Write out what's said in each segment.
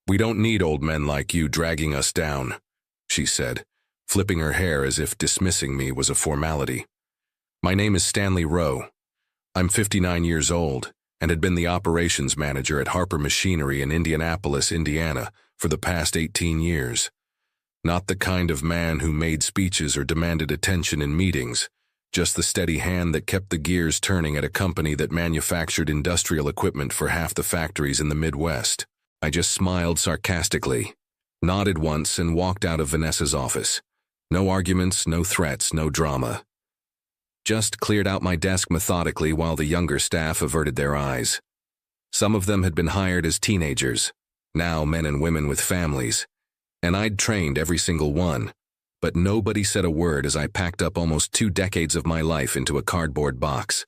"We don't need old men like you dragging us down," she said, flipping her hair as if dismissing me was a formality. "My name is Stanley Rowe. I'm 59 years old and had been the operations manager at Harper Machinery in Indianapolis, Indiana, for the past 18 years. Not the kind of man who made speeches or demanded attention in meetings, just the steady hand that kept the gears turning at a company that manufactured industrial equipment for half the factories in the Midwest." I just smiled sarcastically, nodded once, and walked out of Vanessa's office. No arguments, no threats, no drama. Just cleared out my desk methodically while the younger staff averted their eyes. Some of them had been hired as teenagers, now men and women with families, and I'd trained every single one, but nobody said a word as I packed up almost 2 decades of my life into a cardboard box.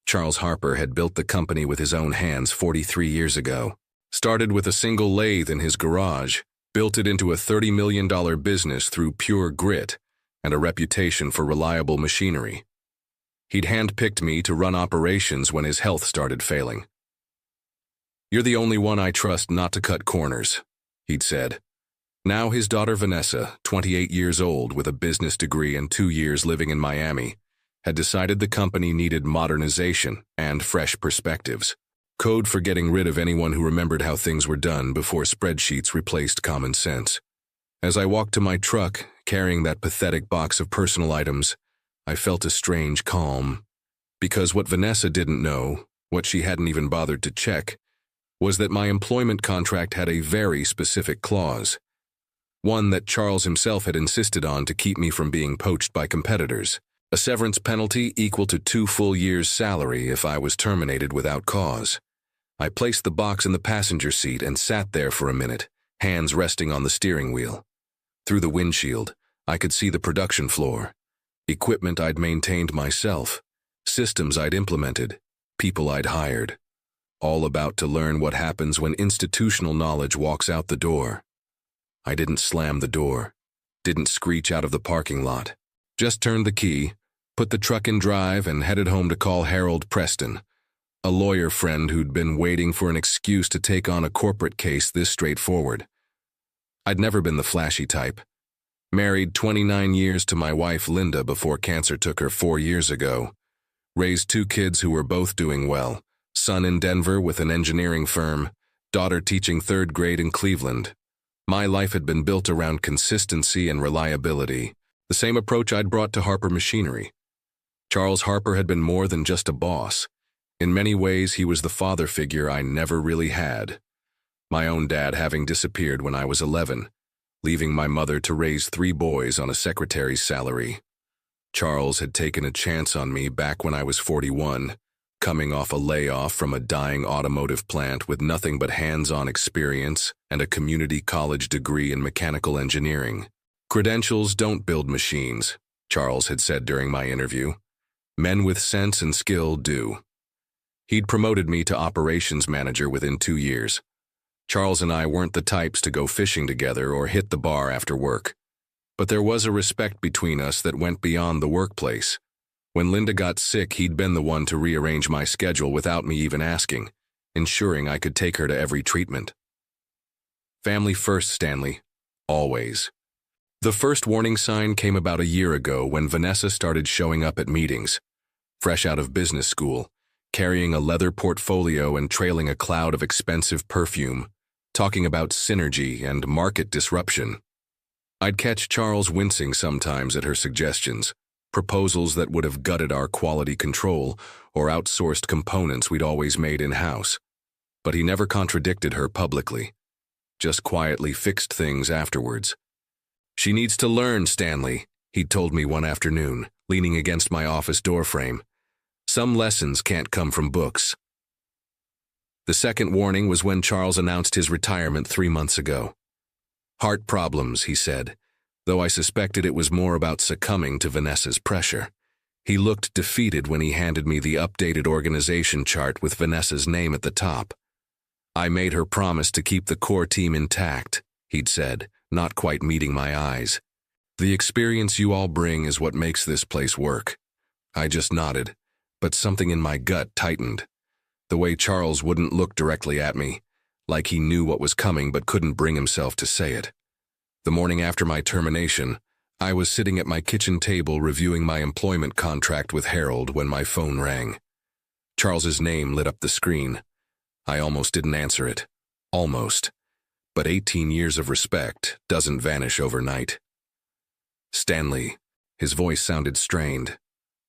Charles Harper had built the company with his own hands 43 years ago. Started with a single lathe in his garage, built it into a $30 million business through pure grit and a reputation for reliable machinery. He'd handpicked me to run operations when his health started failing. "You're the only one I trust not to cut corners," he'd said. Now his daughter Vanessa, 28 years old with a business degree and 2 years living in Miami, had decided the company needed modernization and fresh perspectives. Code for getting rid of anyone who remembered how things were done before spreadsheets replaced common sense. As I walked to my truck, carrying that pathetic box of personal items, I felt a strange calm. Because what Vanessa didn't know, what she hadn't even bothered to check, was that my employment contract had a very specific clause. One that Charles himself had insisted on to keep me from being poached by competitors. A severance penalty equal to 2 full years' salary if I was terminated without cause. I placed the box in the passenger seat and sat there for a minute, hands resting on the steering wheel. Through the windshield, I could see the production floor. Equipment I'd maintained myself, systems I'd implemented, people I'd hired. All about to learn what happens when institutional knowledge walks out the door. I didn't slam the door, didn't screech out of the parking lot. Just turned the key, put the truck in drive, and headed home to call Harold Preston, a lawyer friend who'd been waiting for an excuse to take on a corporate case this straightforward. I'd never been the flashy type. Married 29 years to my wife Linda before cancer took her 4 years ago. Raised 2 kids who were both doing well, son in Denver with an engineering firm, daughter teaching 3rd grade in Cleveland. My life had been built around consistency and reliability, the same approach I'd brought to Harper Machinery. Charles Harper had been more than just a boss. In many ways, he was the father figure I never really had. My own dad having disappeared when I was 11, leaving my mother to raise 3 boys on a secretary's salary. Charles had taken a chance on me back when I was 41, coming off a layoff from a dying automotive plant with nothing but hands-on experience and a community college degree in mechanical engineering. "Credentials don't build machines," Charles had said during my interview. "Men with sense and skill do." He'd promoted me to operations manager within 2 years. Charles and I weren't the types to go fishing together or hit the bar after work. But there was a respect between us that went beyond the workplace. When Linda got sick, he'd been the one to rearrange my schedule without me even asking, ensuring I could take her to every treatment. Family first, Stanley. Always. The first warning sign came about a year ago when Vanessa started showing up at meetings, fresh out of business school, carrying a leather portfolio and trailing a cloud of expensive perfume, talking about synergy and market disruption. I'd catch Charles wincing sometimes at her suggestions, proposals that would have gutted our quality control or outsourced components we'd always made in-house. But he never contradicted her publicly, just quietly fixed things afterwards. "She needs to learn, Stanley," he'd told me one afternoon, leaning against my office doorframe. "Some lessons can't come from books." The second warning was when Charles announced his retirement 3 months ago. "Heart problems," he said, though I suspected it was more about succumbing to Vanessa's pressure. He looked defeated when he handed me the updated organization chart with Vanessa's name at the top. "I made her promise to keep the core team intact," he'd said, not quite meeting my eyes. "The experience you all bring is what makes this place work." I just nodded, but something in my gut tightened. The way Charles wouldn't look directly at me, like he knew what was coming but couldn't bring himself to say it. The morning after my termination, I was sitting at my kitchen table reviewing my employment contract with Harold when my phone rang. Charles's name lit up the screen. I almost didn't answer it. Almost. But 18 years of respect doesn't vanish overnight. Stanley. His voice sounded strained.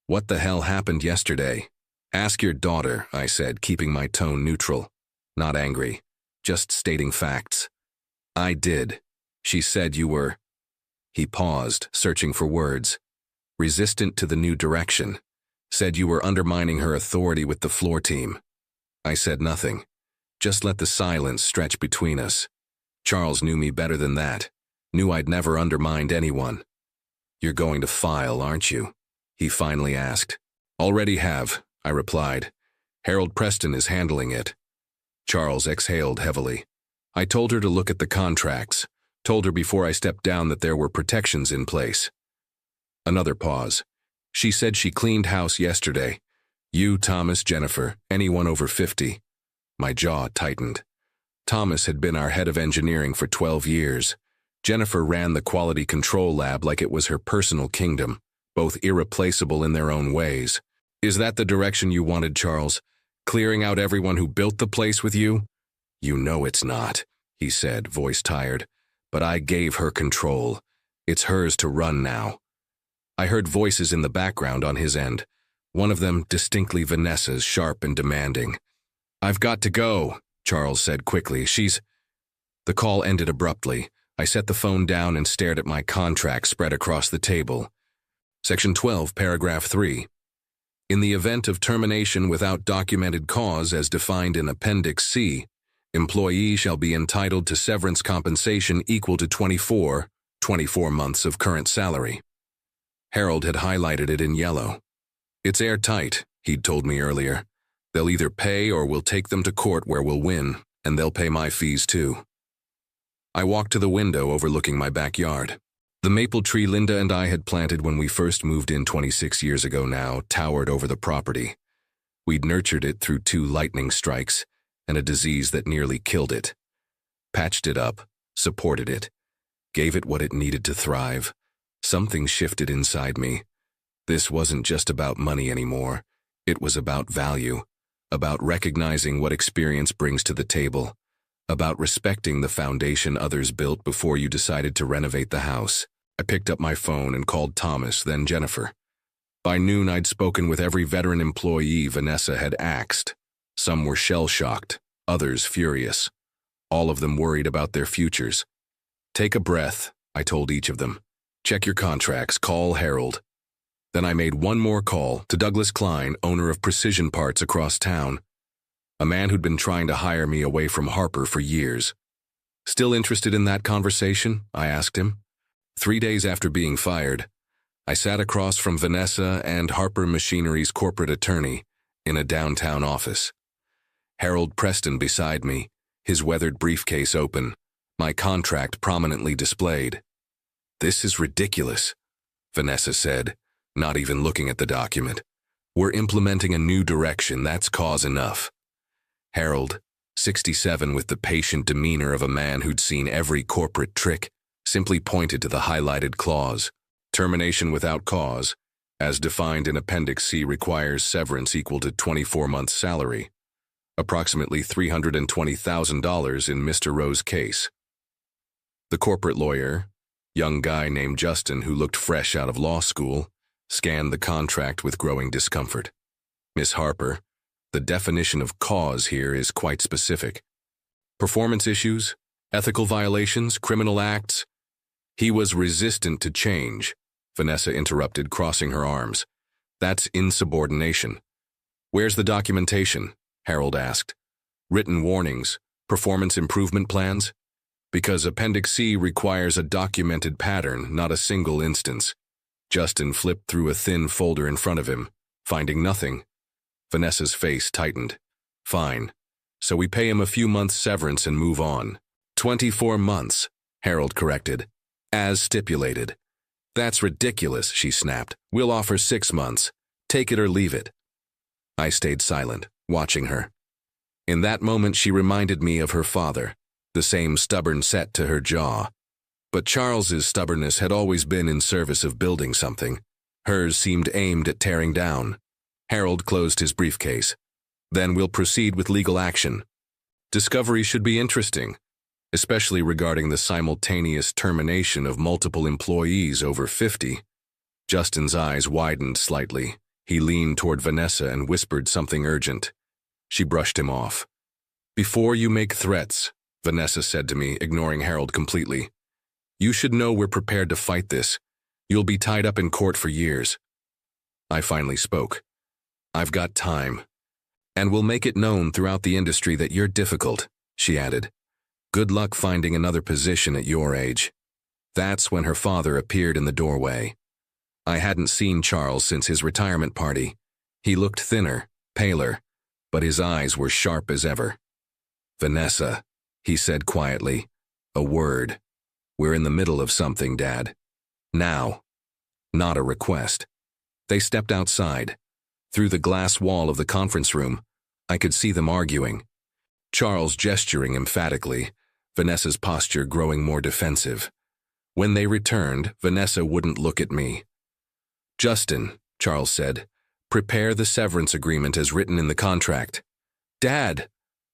What the hell happened yesterday? Ask your daughter, I said, keeping my tone neutral. Not angry. Just stating facts. I did. She said you were... He paused, searching for words. Resistant to the new direction. Said you were undermining her authority with the floor team. I said nothing. Just let the silence stretch between us. Charles knew me better than that. Knew I'd never undermined anyone. You're going to file, aren't you? He finally asked. Already have, I replied. Harold Preston is handling it. Charles exhaled heavily. I told her to look at the contracts. Told her before I stepped down that there were protections in place. Another pause. She said she cleaned house yesterday. You, Thomas, Jennifer, anyone over 50. My jaw tightened. Thomas had been our head of engineering for 12 years. Jennifer ran the quality control lab like it was her personal kingdom, both irreplaceable in their own ways. Is that the direction you wanted, Charles? Clearing out everyone who built the place with you? You know it's not, he said, voice tired. But I gave her control. It's hers to run now. I heard voices in the background on his end. One of them distinctly Vanessa's, sharp and demanding. I've got to go, Charles said quickly. The call ended abruptly. I set the phone down and stared at my contract spread across the table. Section 12, paragraph 3. In the event of termination without documented cause as defined in Appendix C, employee shall be entitled to severance compensation equal to 24 months of current salary. Harold had highlighted it in yellow. It's airtight, he'd told me earlier. They'll either pay or we'll take them to court where we'll win, and they'll pay my fees too. I walked to the window overlooking my backyard. The maple tree Linda and I had planted when we first moved in 26 years ago now towered over the property. We'd nurtured it through 2 lightning strikes and a disease that nearly killed it. Patched it up, supported it, gave it what it needed to thrive. Something shifted inside me. This wasn't just about money anymore. It was about value, about recognizing what experience brings to the table, about respecting the foundation others built before you decided to renovate the house. I picked up my phone and called Thomas, then Jennifer. By noon, I'd spoken with every veteran employee Vanessa had axed. Some were shell-shocked, others furious. All of them worried about their futures. Take a breath, I told each of them. Check your contracts, call Harold. Then I made one more call to Douglas Klein, owner of Precision Parts across town, a man who'd been trying to hire me away from Harper for years. Still interested in that conversation? I asked him. 3 days after being fired, I sat across from Vanessa and Harper Machinery's corporate attorney in a downtown office. Harold Preston beside me, his weathered briefcase open, my contract prominently displayed. This is ridiculous, Vanessa said, not even looking at the document. We're implementing a new direction, that's cause enough. Harold, 67 with the patient demeanor of a man who'd seen every corporate trick, simply pointed to the highlighted clause. Termination without cause, as defined in Appendix C, requires severance equal to 24 months' salary, approximately $320,000 in Mr. Rowe's case. The corporate lawyer, young guy named Justin who looked fresh out of law school, scanned the contract with growing discomfort. Miss Harper, the definition of cause here is quite specific. Performance issues, ethical violations, criminal acts. He was resistant to change, Vanessa interrupted, crossing her arms. That's insubordination. Where's the documentation? Harold asked. Written warnings, performance improvement plans? Because Appendix C requires a documented pattern, not a single instance. Justin flipped through a thin folder in front of him, finding nothing. Vanessa's face tightened. Fine. So we pay him a few months' severance and move on. 24 months, Harold corrected. As stipulated. That's ridiculous, she snapped. We'll offer 6 months. Take it or leave it. I stayed silent, watching her. In that moment, she reminded me of her father, the same stubborn set to her jaw. But Charles's stubbornness had always been in service of building something. Hers seemed aimed at tearing down. Harold closed his briefcase. Then we'll proceed with legal action. Discovery should be interesting, especially regarding the simultaneous termination of multiple employees over 50. Justin's eyes widened slightly. He leaned toward Vanessa and whispered something urgent. She brushed him off. "Before you make threats," Vanessa said to me, ignoring Harold completely, "you should know we're prepared to fight this. You'll be tied up in court for years." I finally spoke. "I've got time. And we'll make it known throughout the industry that you're difficult," she added. "Good luck finding another position at your age." That's when her father appeared in the doorway. I hadn't seen Charles since his retirement party. He looked thinner, paler, but his eyes were sharp as ever. "Vanessa," he said quietly, "a word. We're in the middle of something, Dad. Now." Not a request. They stepped outside. Through the glass wall of the conference room, I could see them arguing. Charles gesturing emphatically, Vanessa's posture growing more defensive. When they returned, Vanessa wouldn't look at me. "Justin," Charles said, "prepare the severance agreement as written in the contract." "Dad,"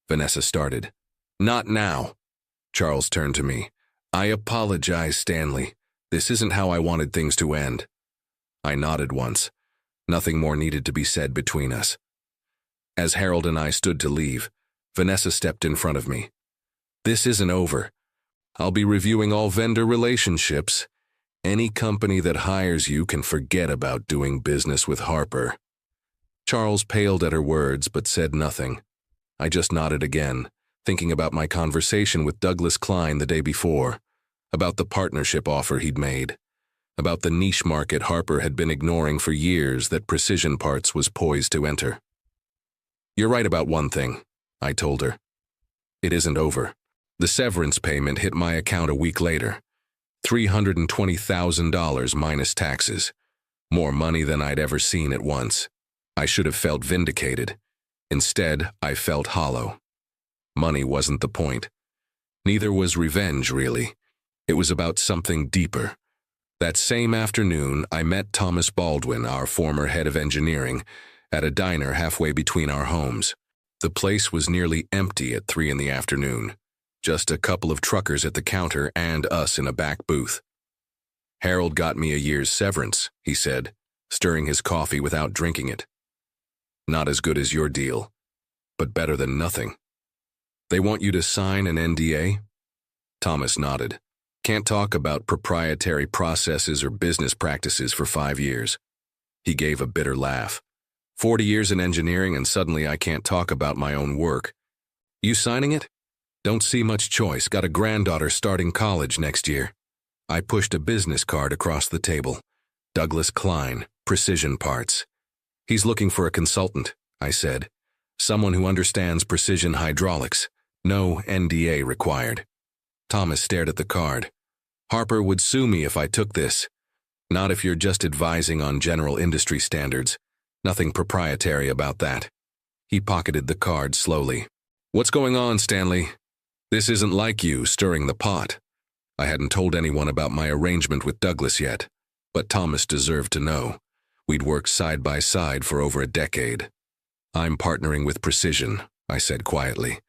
Vanessa started. "Not now." Charles turned to me. "I apologize, Stanley. This isn't how I wanted things to end." I nodded once. Nothing more needed to be said between us. As Harold and I stood to leave, Vanessa stepped in front of me. "This isn't over. I'll be reviewing all vendor relationships. Any company that hires you can forget about doing business with Harper." Charles paled at her words but said nothing. I just nodded again, thinking about my conversation with Douglas Klein the day before, about the partnership offer he'd made, about the niche market Harper had been ignoring for years that Precision Parts was poised to enter. "You're right about one thing," I told her. "It isn't over." The severance payment hit my account a week later. $320,000 minus taxes. More money than I'd ever seen at once. I should have felt vindicated. Instead, I felt hollow. Money wasn't the point. Neither was revenge, really. It was about something deeper. That same afternoon, I met Thomas Baldwin, our former head of engineering, at a diner halfway between our homes. The place was nearly empty at 3 in the afternoon. Just a couple of truckers at the counter and us in a back booth. "Harold got me a year's severance," he said, stirring his coffee without drinking it. "Not as good as your deal, but better than nothing." "They want you to sign an NDA?" Thomas nodded. "Can't talk about proprietary processes or business practices for 5 years. He gave a bitter laugh. 40 years in engineering and suddenly I can't talk about my own work. "You signing it?" "Don't see much choice. Got a granddaughter starting college next year." I pushed a business card across the table. "Douglas Klein, Precision Parts." "He's looking for a consultant," I said. "Someone who understands precision hydraulics. No NDA required." Thomas stared at the card. "Harper would sue me if I took this." "Not if you're just advising on general industry standards. Nothing proprietary about that." He pocketed the card slowly. "What's going on, Stanley? This isn't like you stirring the pot." I hadn't told anyone about my arrangement with Douglas yet, but Thomas deserved to know. We'd worked side by side for over a decade. "I'm partnering with Precision," I said quietly.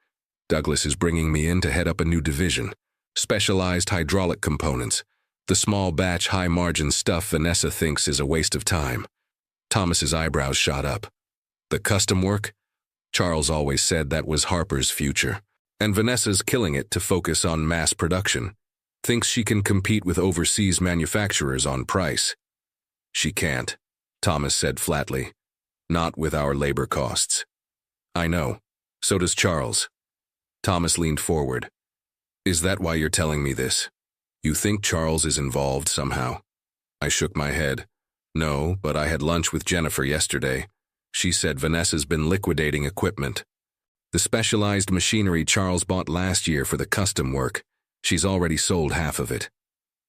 "Douglas is bringing me in to head up a new division. Specialized hydraulic components. The small batch high-margin stuff Vanessa thinks is a waste of time." Thomas's eyebrows shot up. "The custom work? Charles always said that was Harper's future. And Vanessa's killing it to focus on mass production. Thinks she can compete with overseas manufacturers on price." "She can't," Thomas said flatly. "Not with our labor costs." "I know. So does Charles." Thomas leaned forward. "Is that why you're telling me this? You think Charles is involved somehow?" I shook my head. "No, but I had lunch with Jennifer yesterday. She said Vanessa's been liquidating equipment. The specialized machinery Charles bought last year for the custom work, she's already sold half of it."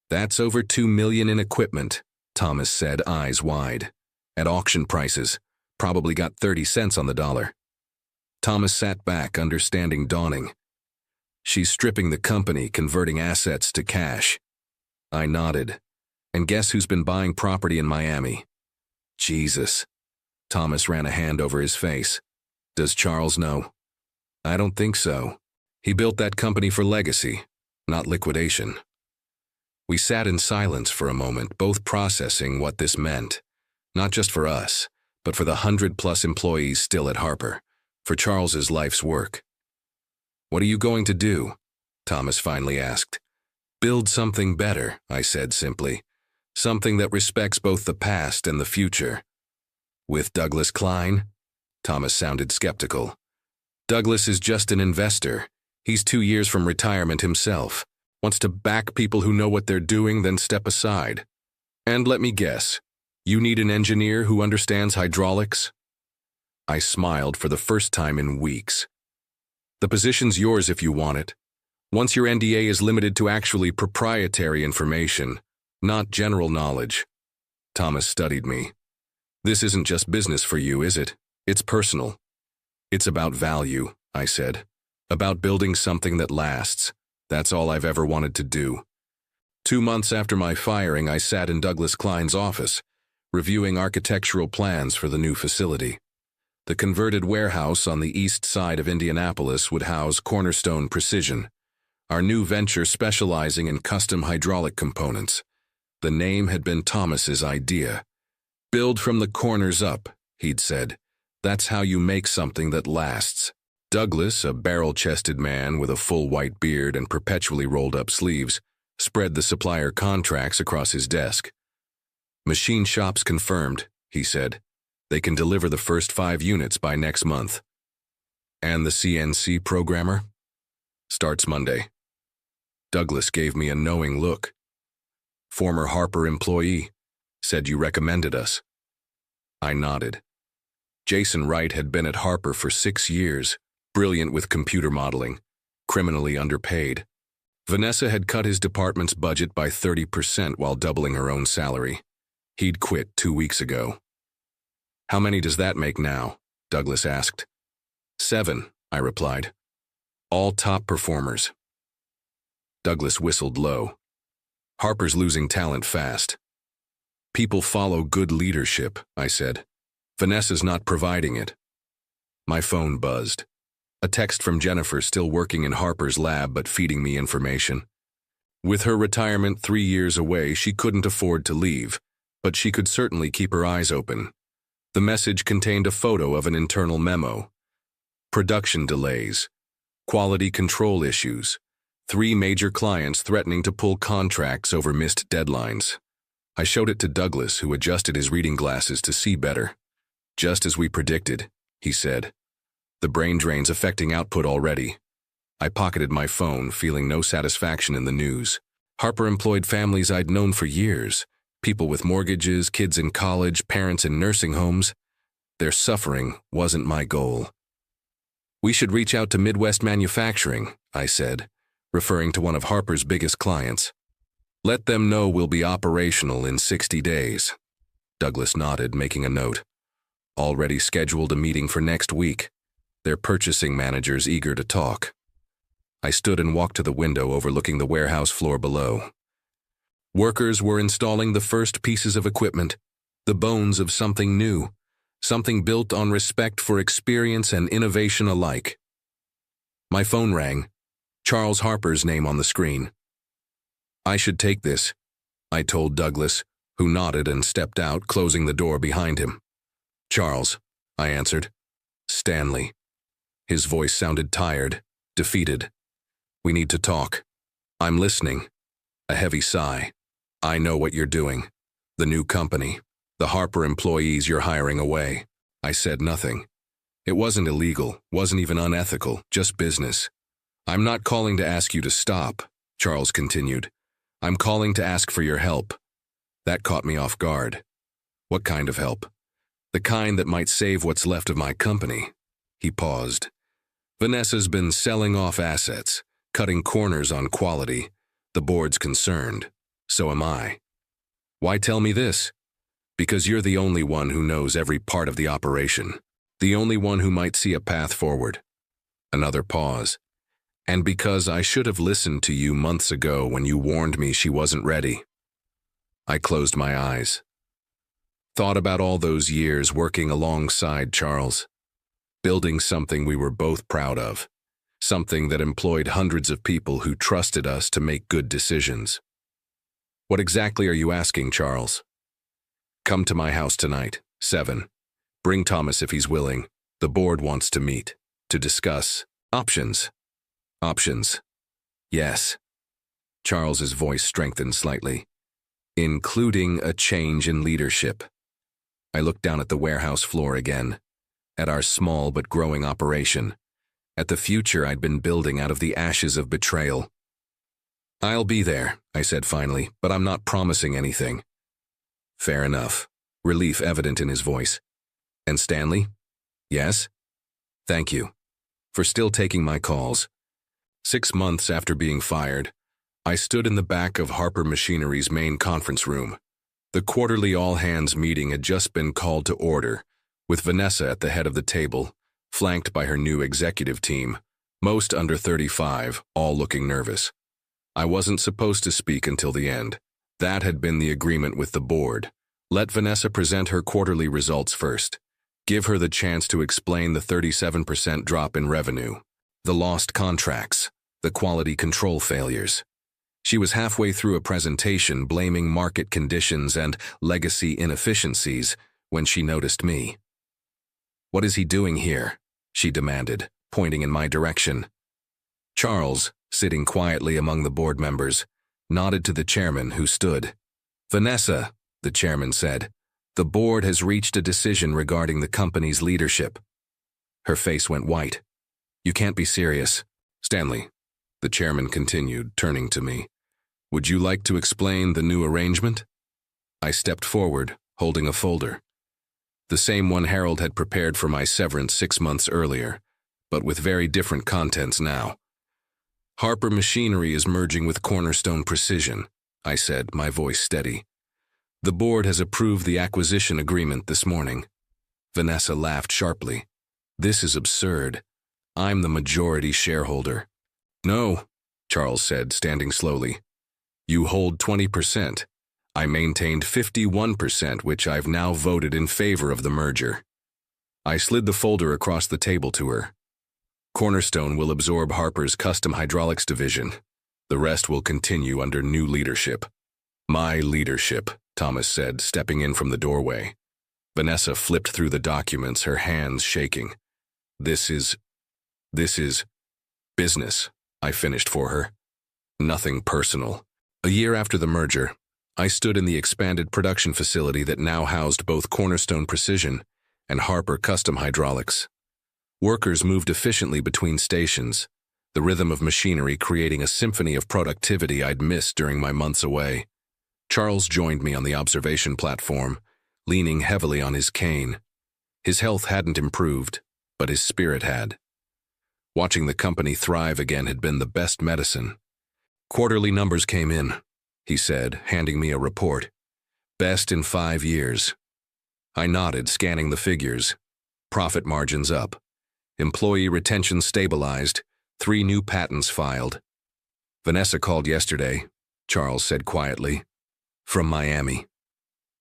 "That's over $2 million in equipment," Thomas said, eyes wide. "At auction prices, probably got 30 cents on the dollar." Thomas sat back, understanding dawning. She's stripping the company, converting assets to cash. I nodded. And guess who's been buying property in Miami? Jesus. Thomas ran a hand over his face. Does Charles know? I don't think so. He built that company for legacy, not liquidation. We sat in silence for a moment, both processing what this meant. Not just for us, but for the 100+ employees still at Harper, for Charles's life's work. What are you going to do? Thomas finally asked. Build something better, I said simply. Something that respects both the past and the future. With Douglas Klein? Thomas sounded skeptical. Douglas is just an investor. He's 2 years from retirement himself. Wants to back people who know what they're doing, then step aside. And let me guess, you need an engineer who understands hydraulics? I smiled for the first time in weeks. The position's yours if you want it. Once your NDA is limited to actually proprietary information, not general knowledge. Thomas studied me. This isn't just business for you, is it? It's personal. It's about value, I said. About building something that lasts. That's all I've ever wanted to do. 2 months after my firing, I sat in Douglas Klein's office, reviewing architectural plans for the new facility. The converted warehouse on the east side of Indianapolis would house Cornerstone Precision, our new venture specializing in custom hydraulic components. The name had been Thomas's idea. Build from the corners up, he'd said. That's how you make something that lasts. Douglas, a barrel-chested man with a full white beard and perpetually rolled-up sleeves, spread the supplier contracts across his desk. Machine shops confirmed, he said. They can deliver the first 5 units by next month. And the CNC programmer? Starts Monday. Douglas gave me a knowing look. Former Harper employee. Said you recommended us. I nodded. Jason Wright had been at Harper for 6 years, brilliant with computer modeling, criminally underpaid. Vanessa had cut his department's budget by 30% while doubling her own salary. He'd quit 2 weeks ago. How many does that make now? Douglas asked. 7, I replied. All top performers. Douglas whistled low. Harper's losing talent fast. People follow good leadership, I said. Vanessa's not providing it. My phone buzzed. A text from Jennifer, still working in Harper's lab but feeding me information. With her retirement 3 years away, she couldn't afford to leave, but she could certainly keep her eyes open. The message contained a photo of an internal memo. Production delays. Quality control issues. 3 major clients threatening to pull contracts over missed deadlines. I showed it to Douglas, who adjusted his reading glasses to see better. Just as we predicted, he said. The brain drain's affecting output already. I pocketed my phone, feeling no satisfaction in the news. Harper employed families I'd known for years. People with mortgages, kids in college, parents in nursing homes. Their suffering wasn't my goal. We should reach out to Midwest Manufacturing, I said, referring to one of Harper's biggest clients. Let them know we'll be operational in 60 days. Douglas nodded, making a note. Already scheduled a meeting for next week. Their purchasing manager's eager to talk. I stood and walked to the window overlooking the warehouse floor below. Workers were installing the first pieces of equipment, the bones of something new, something built on respect for experience and innovation alike. My phone rang, Charles Harper's name on the screen. I should take this, I told Douglas, who nodded and stepped out, closing the door behind him. Charles, I answered. Stanley. His voice sounded tired, defeated. We need to talk. I'm listening. A heavy sigh. I know what you're doing. The new company. The Harper employees you're hiring away. I said nothing. It wasn't illegal, wasn't even unethical, just business. I'm not calling to ask you to stop, Charles continued. I'm calling to ask for your help. That caught me off guard. What kind of help? The kind that might save what's left of my company. He paused. Vanessa's been selling off assets, cutting corners on quality. The board's concerned. So am I. Why tell me this? Because you're the only one who knows every part of the operation. The only one who might see a path forward. Another pause. And because I should have listened to you months ago when you warned me she wasn't ready. I closed my eyes. Thought about all those years working alongside Charles. Building something we were both proud of. Something that employed hundreds of people who trusted us to make good decisions. What exactly are you asking, Charles? Come to my house tonight, 7. Bring Thomas if he's willing. The board wants to meet, to discuss options. Options. Yes. Charles's voice strengthened slightly. Including a change in leadership. I looked down at the warehouse floor again, at our small but growing operation, at the future I'd been building out of the ashes of betrayal. I'll be there, I said finally, but I'm not promising anything. Fair enough. Relief evident in his voice. And Stanley? Yes? Thank you. For still taking my calls. 6 months after being fired, I stood in the back of Harper Machinery's main conference room. The quarterly all-hands meeting had just been called to order, with Vanessa at the head of the table, flanked by her new executive team, most under 35, all looking nervous. I wasn't supposed to speak until the end. That had been the agreement with the board. Let Vanessa present her quarterly results first. Give her the chance to explain the 37% drop in revenue, the lost contracts, the quality control failures. She was halfway through a presentation blaming market conditions and legacy inefficiencies when she noticed me. "What is he doing here?" she demanded, pointing in my direction. Charles, sitting quietly among the board members, nodded to the chairman who stood. "Vanessa," the chairman said, "the board has reached a decision regarding the company's leadership." Her face went white. "You can't be serious." "Stanley," the chairman continued, turning to me, "would you like to explain the new arrangement?" I stepped forward, holding a folder. The same one Harold had prepared for my severance 6 months earlier, but with very different contents now. "Harper Machinery is merging with Cornerstone Precision," I said, my voice steady. "The board has approved the acquisition agreement this morning." Vanessa laughed sharply. "This is absurd. I'm the majority shareholder." "No," Charles said, standing slowly. "You hold 20%. I maintained 51%, which I've now voted in favor of the merger." I slid the folder across the table to her. "Cornerstone will absorb Harper's custom hydraulics division. The rest will continue under new leadership." "My leadership," Thomas said, stepping in from the doorway. Vanessa flipped through the documents, her hands shaking. This is business," I finished for her. "Nothing personal." A year after the merger, I stood in the expanded production facility that now housed both Cornerstone Precision and Harper Custom Hydraulics. Workers moved efficiently between stations, the rhythm of machinery creating a symphony of productivity I'd missed during my months away. Charles joined me on the observation platform, leaning heavily on his cane. His health hadn't improved, but his spirit had. Watching the company thrive again had been the best medicine. "Quarterly numbers came in," he said, handing me a report. "Best in 5 years." I nodded, scanning the figures. Profit margins up. Employee retention stabilized. 3 new patents filed. "Vanessa called yesterday," Charles said quietly. "From Miami."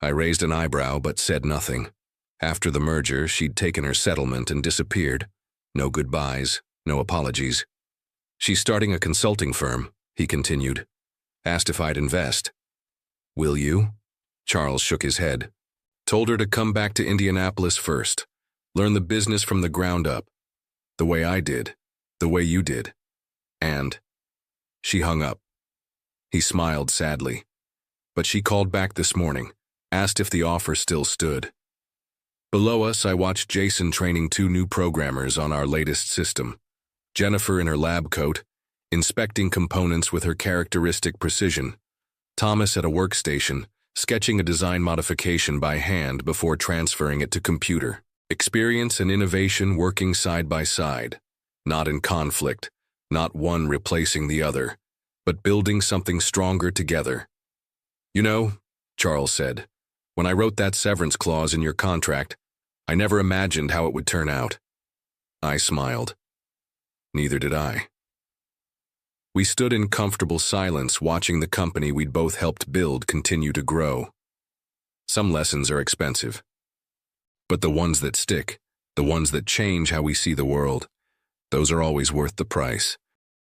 I raised an eyebrow but said nothing. After the merger, she'd taken her settlement and disappeared. No goodbyes, no apologies. "She's starting a consulting firm," he continued. "Asked if I'd invest." "Will you?" Charles shook his head. "Told her to come back to Indianapolis first. Learn the business from the ground up. The way I did. The way you did. And..." She hung up. He smiled sadly. But she called back this morning, asked if the offer still stood. Below us, I watched Jason training 2 new programmers on our latest system. Jennifer in her lab coat, inspecting components with her characteristic precision. Thomas at a workstation, sketching a design modification by hand before transferring it to computer. Experience and innovation working side by side, not in conflict, not one replacing the other, but building something stronger together. "You know," Charles said, "when I wrote that severance clause in your contract, I never imagined how it would turn out. I smiled. Neither did I. We stood in comfortable silence, watching the company we'd both helped build continue to grow. Some lessons are expensive. But the ones that stick, the ones that change how we see the world, those are always worth the price.